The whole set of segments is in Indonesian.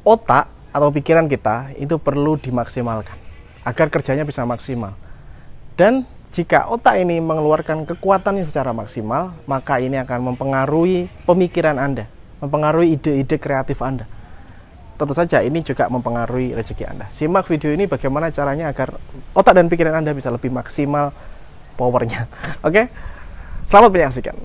otak atau pikiran kita itu perlu dimaksimalkan agar kerjanya bisa maksimal. Dan jika otak ini mengeluarkan kekuatannya secara maksimal, maka ini akan mempengaruhi pemikiran Anda, mempengaruhi ide-ide kreatif Anda. Tentu saja ini juga mempengaruhi rezeki Anda. Simak video ini bagaimana caranya agar otak dan pikiran Anda bisa lebih maksimal powernya. Oke? Selamat menyaksikan.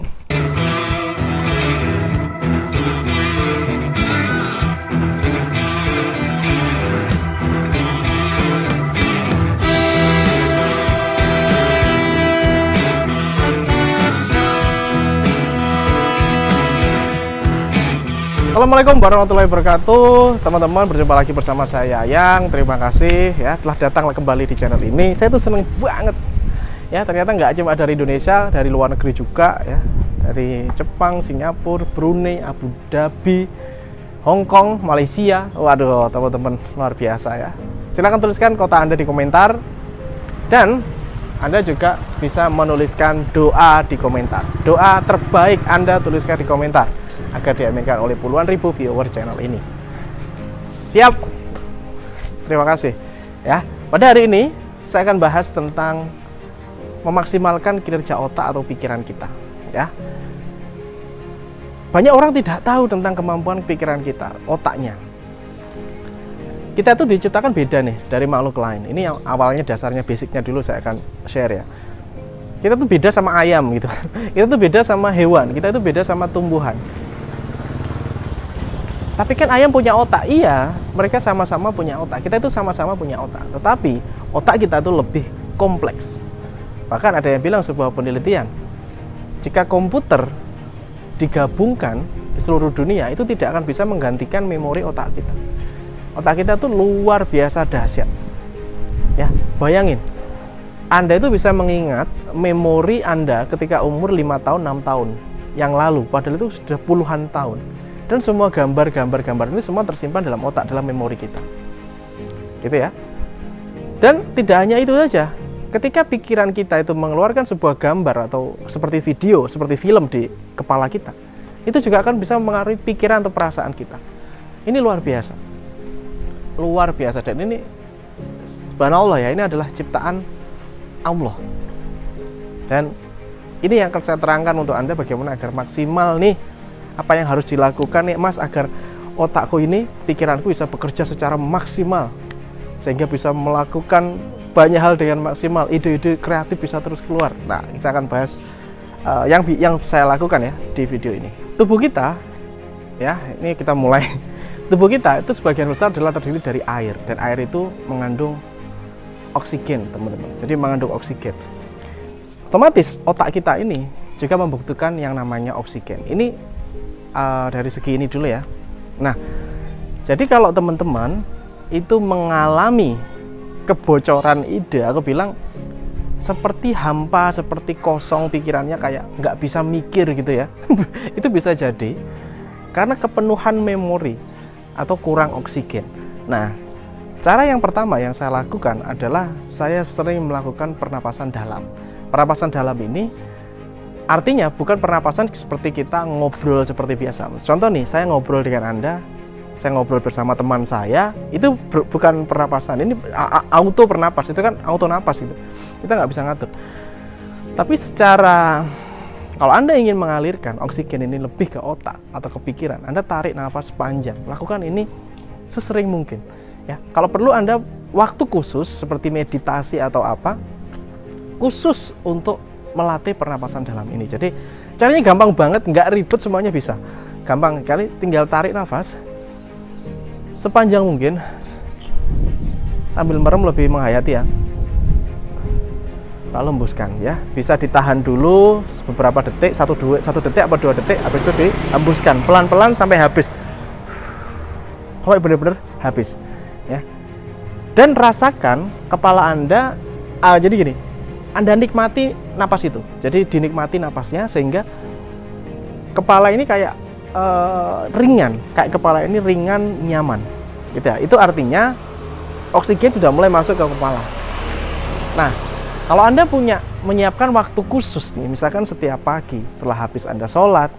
Assalamualaikum warahmatullahi wabarakatuh. Teman-teman, berjumpa lagi bersama saya Yang. Terima kasih ya telah datang kembali di channel ini. Saya tuh seneng banget ya, ternyata nggak cuma dari Indonesia, dari luar negeri juga ya, dari Jepang, Singapura, Brunei, Abu Dhabi, Hong Kong, Malaysia. Waduh teman-teman, luar biasa ya. Silahkan tuliskan kota Anda di komentar, dan Anda juga bisa menuliskan doa di komentar. Doa terbaik Anda tuliskan di komentar agar diaminkan oleh puluhan ribu viewer channel ini. Siap. Terima kasih ya. Pada hari ini saya akan bahas tentang memaksimalkan kinerja otak atau pikiran kita ya. Banyak orang tidak tahu tentang kemampuan pikiran kita, otaknya. Kita tuh diciptakan beda nih dari makhluk lain. Ini yang awalnya dasarnya, basicnya dulu saya akan share ya. Kita tuh beda sama ayam gitu. Kita tuh beda sama hewan. Kita tuh beda sama tumbuhan. Tapi kan ayam punya otak, iya, mereka sama-sama punya otak. Kita itu sama-sama punya otak. Tetapi otak kita itu lebih kompleks. Bahkan ada yang bilang sebuah penelitian, jika komputer digabungkan di seluruh dunia, itu tidak akan bisa menggantikan memori otak kita. Otak kita itu luar biasa dahsyat. Ya, bayangin, Anda itu bisa mengingat memori Anda ketika umur 5 tahun, 6 tahun yang lalu, padahal itu sudah puluhan tahun. Dan semua gambar-gambar ini semua tersimpan dalam otak, dalam memori kita. Gitu ya. Dan tidak hanya itu saja. Ketika pikiran kita itu mengeluarkan sebuah gambar atau seperti video, seperti film di kepala kita, itu juga akan bisa mengaruhi pikiran atau perasaan kita. Ini luar biasa. Luar biasa. Dan ini subhanallah ya, ini adalah ciptaan Allah. Dan ini yang akan saya terangkan untuk Anda bagaimana agar maksimal nih, apa yang harus dilakukan nih Mas agar otakku ini, pikiranku bisa bekerja secara maksimal sehingga bisa melakukan banyak hal dengan maksimal, ide-ide kreatif bisa terus keluar. Nah, kita akan bahas yang saya lakukan ya di video ini. Tubuh kita ya, ini kita mulai. Tubuh kita itu sebagian besar adalah terdiri dari air, dan air itu mengandung oksigen, teman-teman. Jadi mengandung oksigen. Otomatis otak kita ini juga membutuhkan yang namanya oksigen. Ini dari segi ini dulu ya. Nah, jadi kalau teman-teman itu mengalami kebocoran ide, aku bilang seperti hampa, seperti kosong pikirannya, kayak nggak bisa mikir gitu ya. Itu bisa jadi karena kepenuhan memori atau kurang oksigen. Nah, cara yang pertama yang saya lakukan adalah saya sering melakukan pernapasan dalam. Pernapasan dalam ini artinya bukan pernapasan seperti kita ngobrol seperti biasa. Contoh nih, saya ngobrol dengan Anda, saya ngobrol bersama teman saya, itu bukan pernapasan. Ini auto pernapas, itu kan auto napas gitu. Kita nggak bisa ngatur. Tapi secara, kalau Anda ingin mengalirkan oksigen ini lebih ke otak atau ke pikiran, Anda tarik nafas panjang. Lakukan ini sesering mungkin. Ya, kalau perlu Anda waktu khusus seperti meditasi atau apa, khusus untuk melatih pernapasan dalam ini. Jadi caranya gampang banget, nggak ribet, semuanya bisa. Gampang kali, tinggal tarik nafas sepanjang mungkin sambil merem, lebih menghayati ya. Lalu hembuskan ya. Bisa ditahan dulu beberapa detik, 1 detik apa 2 detik, habis itu dihembuskan pelan-pelan sampai habis. Sampai benar-benar habis ya. Dan rasakan kepala Anda jadi gini, Anda nikmati napas itu. Jadi dinikmati napasnya sehingga kepala ini kayak ringan, kayak kepala ini ringan, nyaman. Gitu ya. Itu artinya oksigen sudah mulai masuk ke kepala. Nah, kalau Anda menyiapkan waktu khusus nih, misalkan setiap pagi setelah habis Anda sholat,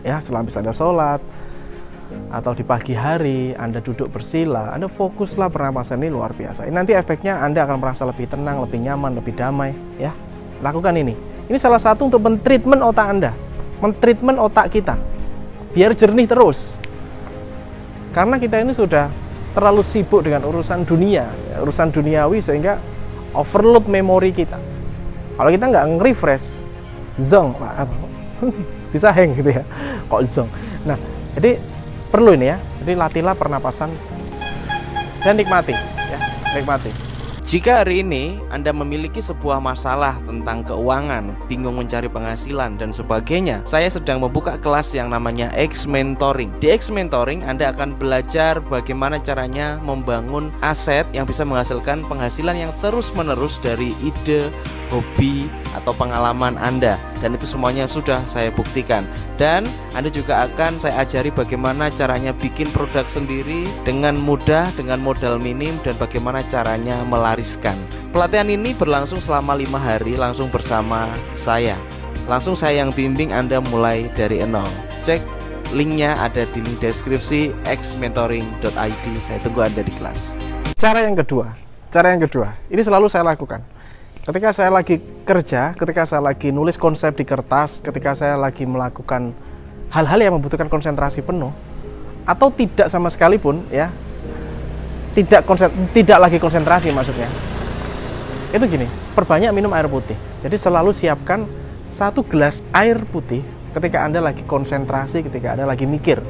ya setelah habis Anda sholat, atau di pagi hari Anda duduk bersila, Anda fokuslah pernapasan ini luar biasa. Ini nanti efeknya Anda akan merasa lebih tenang, lebih nyaman, lebih damai ya. Lakukan ini. Ini salah satu untuk mentreatment otak Anda, mentreatment otak kita biar jernih terus. Karena kita ini sudah terlalu sibuk dengan urusan dunia, ya, urusan duniawi sehingga overload memori kita. Kalau kita nggak nge-refresh, zong, bisa hang gitu ya, kok zong. Nah, jadi perlu ini ya, jadi latihlah pernapasan dan nikmati, ya, nikmati. Jika hari ini Anda memiliki sebuah masalah tentang keuangan, bingung mencari penghasilan dan sebagainya, saya sedang membuka kelas yang namanya X Mentoring. Di X Mentoring Anda akan belajar bagaimana caranya membangun aset yang bisa menghasilkan penghasilan yang terus-menerus dari ide, hobi, atau pengalaman Anda. Dan itu semuanya sudah saya buktikan. Dan Anda juga akan saya ajari bagaimana caranya bikin produk sendiri dengan mudah, dengan modal minim, dan bagaimana caranya melariskan. Pelatihan ini berlangsung selama 5 hari langsung bersama saya. Langsung saya yang bimbing Anda mulai dari nol. Cek linknya ada di link deskripsi xmentoring.id. Saya tunggu Anda di kelas. Cara yang kedua, ini selalu saya lakukan. Ketika saya lagi kerja, ketika saya lagi nulis konsep di kertas, ketika saya lagi melakukan hal-hal yang membutuhkan konsentrasi penuh, atau tidak sama sekali pun, ya, tidak lagi konsentrasi maksudnya. Itu gini, perbanyak minum air putih. Jadi selalu siapkan 1 gelas air putih ketika Anda lagi konsentrasi, ketika Anda lagi mikir.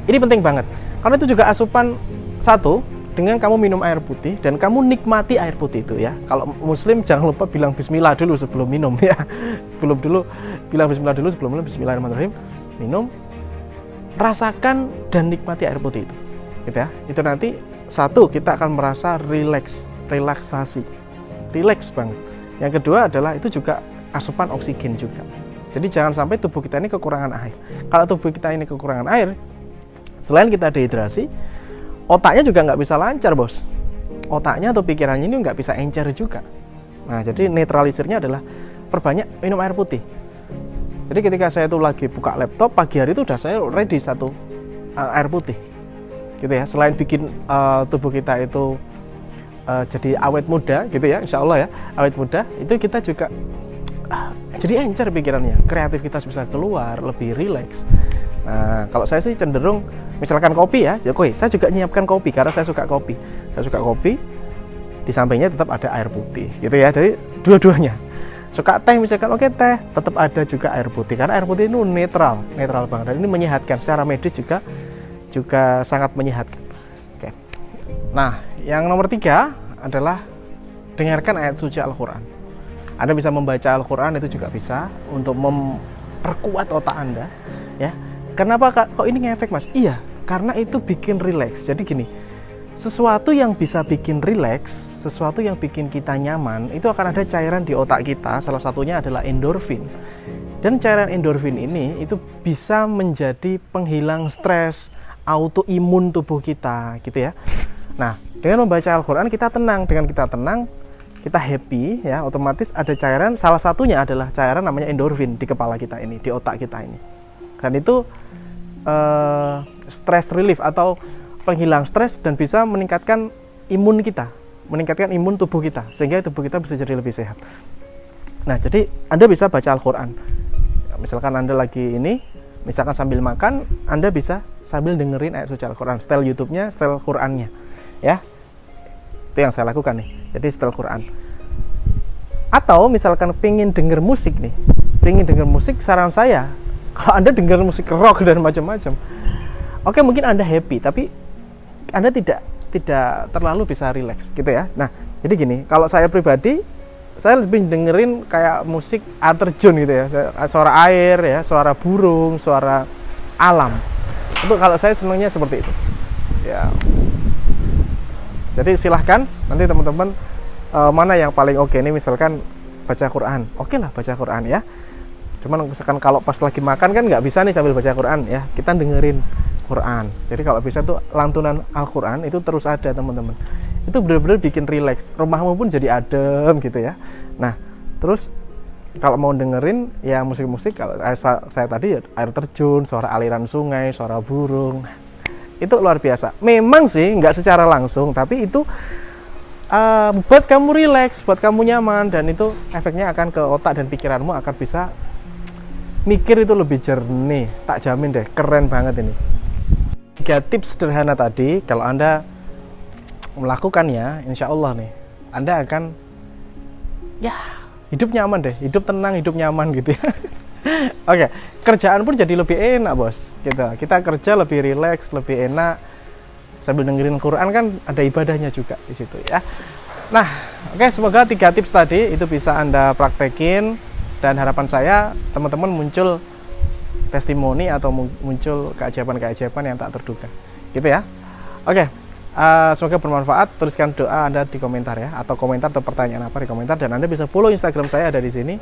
Ini penting banget, karena itu juga asupan satu. Dengan kamu minum air putih dan kamu nikmati air putih itu ya. Kalau muslim jangan lupa bilang bismillah dulu sebelum minum ya. Bilang bismillah dulu sebelum minum. Bismillahirrahmanirrahim. Minum, rasakan dan nikmati air putih itu. Gitu ya. Itu nanti satu, kita akan merasa relaksasi. Rileks banget. Yang kedua adalah itu juga asupan oksigen juga. Jadi jangan sampai tubuh kita ini kekurangan air. Kalau tubuh kita ini kekurangan air, selain kita dehidrasi, otaknya juga nggak bisa lancar, bos. Otaknya atau pikirannya ini nggak bisa encer juga. Nah, jadi netralisirnya adalah perbanyak minum air putih. Jadi ketika saya tuh lagi buka laptop pagi hari itu udah saya ready 1 air putih, gitu ya. Selain bikin tubuh kita itu jadi awet muda, gitu ya, insya Allah ya, awet muda, itu kita juga jadi encer pikirannya, kreativitas bisa keluar, lebih rileks. Nah, kalau saya sih cenderung misalkan kopi ya, saya juga nyiapkan kopi karena saya suka kopi. Saya suka kopi, di sampingnya tetap ada air putih, gitu ya. Jadi dua-duanya. Suka teh misalkan, teh, tetap ada juga air putih karena air putih itu netral banget. Dan ini menyehatkan secara medis juga sangat menyehatkan. Oke. Nah, yang nomor 3 adalah dengarkan ayat suci Al-Quran. Anda bisa membaca Al-Quran itu juga bisa untuk memperkuat otak Anda, ya. Kenapa kok ini ngefek, Mas? Iya, karena itu bikin rileks. Jadi gini, sesuatu yang bisa bikin rileks, sesuatu yang bikin kita nyaman, itu akan ada cairan di otak kita, salah satunya adalah endorfin. Dan cairan endorfin ini itu bisa menjadi penghilang stres, autoimun tubuh kita, gitu ya. Nah, dengan membaca Al-Quran kita tenang, dengan kita tenang, kita happy, ya, otomatis ada cairan, salah satunya adalah cairan namanya endorfin di kepala kita ini, di otak kita ini. Dan itu stress relief atau penghilang stres dan bisa meningkatkan imun kita, meningkatkan imun tubuh kita sehingga tubuh kita bisa jadi lebih sehat. Nah, jadi Anda bisa baca Al-Quran. Misalkan Anda lagi ini, misalkan sambil makan, Anda bisa sambil dengerin ayat suci Al-Quran, setel YouTube-nya, setel Quran-nya, ya. Itu yang saya lakukan nih. Jadi setel Quran. Atau misalkan pengen denger musik nih, saran saya, kalau Anda dengar musik rock dan macam-macam, oke, mungkin Anda happy, tapi Anda tidak terlalu bisa rileks, gitu ya. Nah, jadi gini, kalau saya pribadi, saya lebih dengerin kayak musik air terjun gitu ya, suara air ya, suara burung, suara alam. Itu kalau saya senangnya seperti itu. Ya. Jadi silahkan nanti teman-teman mana yang paling oke nih, misalkan baca Quran, oke lah baca Quran ya. Cuman misalkan kalau pas lagi makan kan nggak bisa nih sambil baca Quran ya, kita dengerin Quran. Jadi kalau bisa tuh lantunan Al-Quran itu terus ada teman-teman. Itu benar-benar bikin rileks, rumahmu pun jadi adem gitu ya. Nah, terus kalau mau dengerin ya musik-musik, kalau saya tadi ya air terjun, suara aliran sungai, suara burung, itu luar biasa. Memang sih nggak secara langsung, tapi itu buat kamu rileks, buat kamu nyaman, dan itu efeknya akan ke otak dan pikiranmu, akan bisa mikir itu lebih jernih. Tak jamin deh, keren banget ini. 3 tips sederhana tadi, kalau Anda melakukannya, insya Allah nih, Anda akan ya hidup nyaman deh, hidup tenang, hidup nyaman gitu ya. Oke, kerjaan pun jadi lebih enak bos. Kita kerja lebih rileks, lebih enak, sambil dengerin Quran kan ada ibadahnya juga di situ ya. Nah, oke, semoga 3 tips tadi itu bisa Anda praktekin, dan harapan saya teman-teman muncul testimoni atau muncul keajaiban-keajaiban yang tak terduga, gitu ya. Oke. Semoga bermanfaat. Tuliskan doa Anda di komentar ya, atau komentar atau pertanyaan apa di komentar, dan Anda bisa follow Instagram saya ada di sini.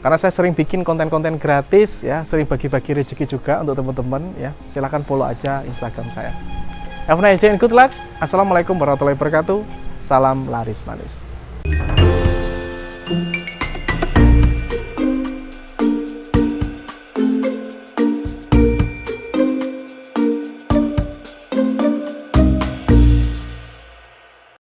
Karena saya sering bikin konten-konten gratis ya, sering bagi-bagi rezeki juga untuk teman-teman ya. Silahkan follow aja Instagram saya. Have a nice day and good luck. Assalamualaikum warahmatullahi wabarakatuh. Salam laris manis.